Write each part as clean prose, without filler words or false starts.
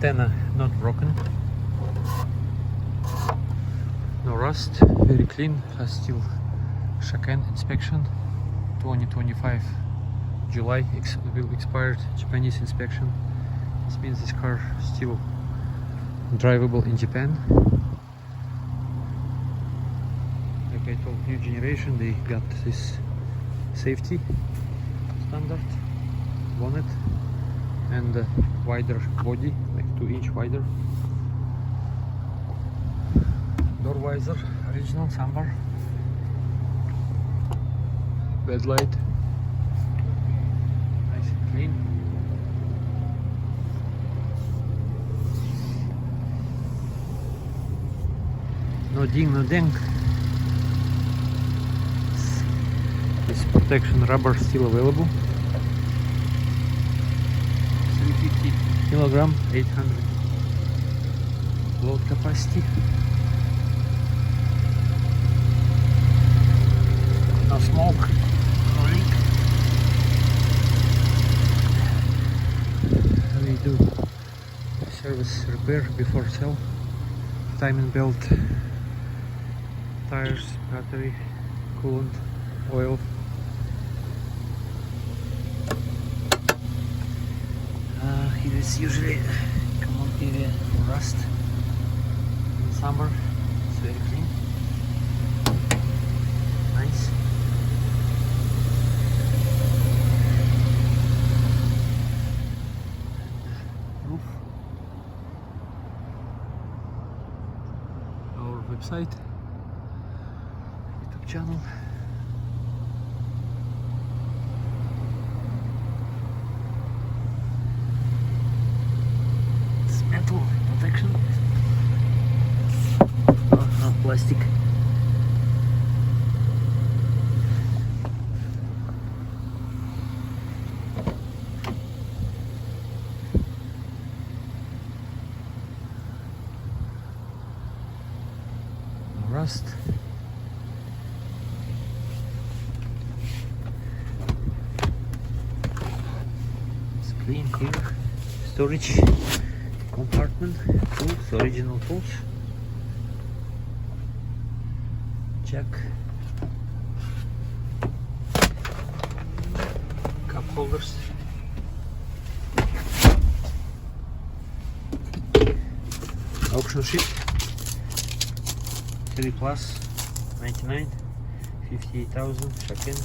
antenna not broken, no rust, very clean, has still Shaken inspection, 2025 July will expired Japanese inspection. This means this car still drivable in Japan. Like I told, new generation, they got this safety standard bonnet and a wider body, like 2-inch wider. Door visor, original Sambar. Bed light, nice and clean. No ding, no ding. This protection rubber still available. 350 kilogram, 800 load capacity. No smoke, no leak. We do service repair before sale. Timing belt, tires, battery, coolant, oil. Here is usually common area for rust. In summer, it's very clean. Nice. Roof. Our website, YouTube channel. Metal protection. Oh, plastic. No rust. It's clean here. Storage compartment, tools, original tools, jack, cup holders, auction sheet, 3 plus, 99, 58,000, Shaken,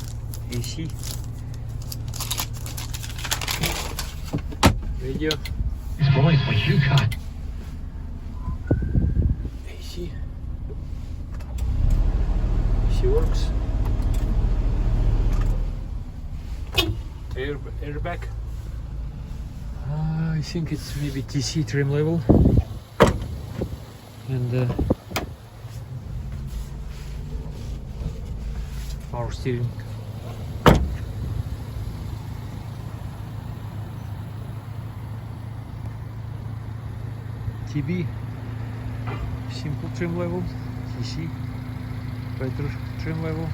AC, radio. Boy, what you got? AC works. Airbag. I think it's maybe TC trim level. And power steering. TB, simple trim level, TC, better trim level.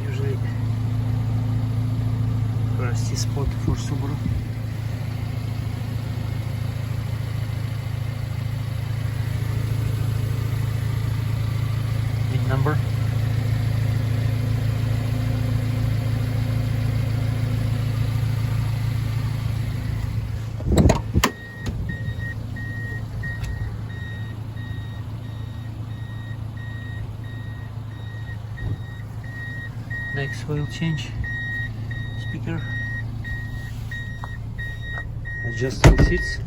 Usually rusty spot for Subaru. VIN number. Next oil change, speaker, adjustable seats,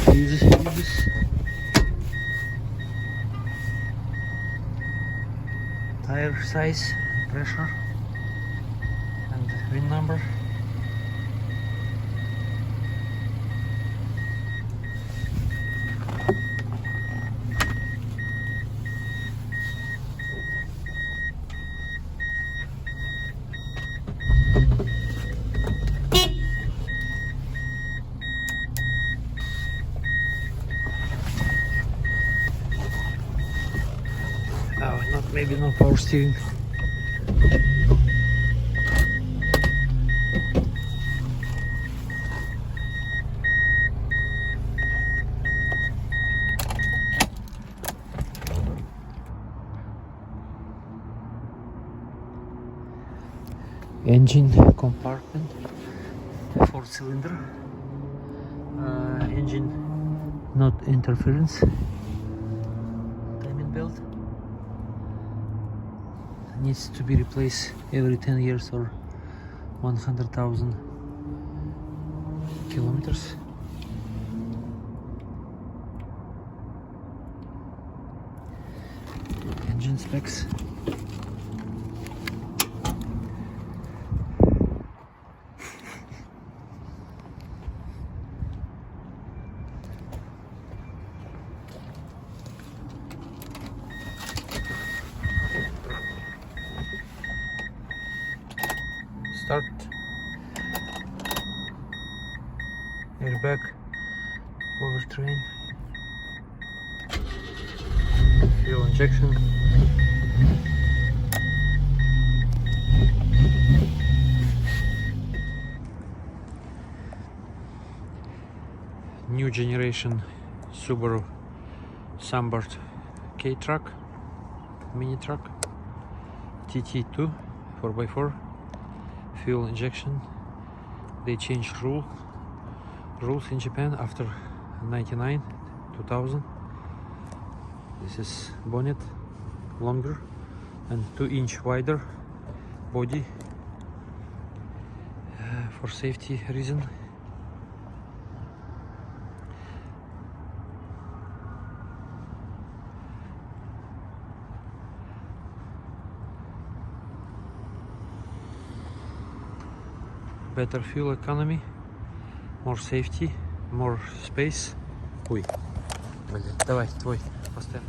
fuses, tire size, pressure, and VIN number. Maybe no power steering. Engine compartment, 4-cylinder, engine not interference, timing belt, needs to be replaced every 10 years or 100,000 kilometers. Engine specs. Start, airbag, powertrain, fuel injection, new generation Subaru Sambar K-truck, mini truck, TT2 4x4. Fuel injection. They changed rules in Japan after 99, 2000. This is bonnet longer and 2-inch wider body for safety reason. Better fuel economy, more safety, more space. Ой, блин, давай, твой, поставь.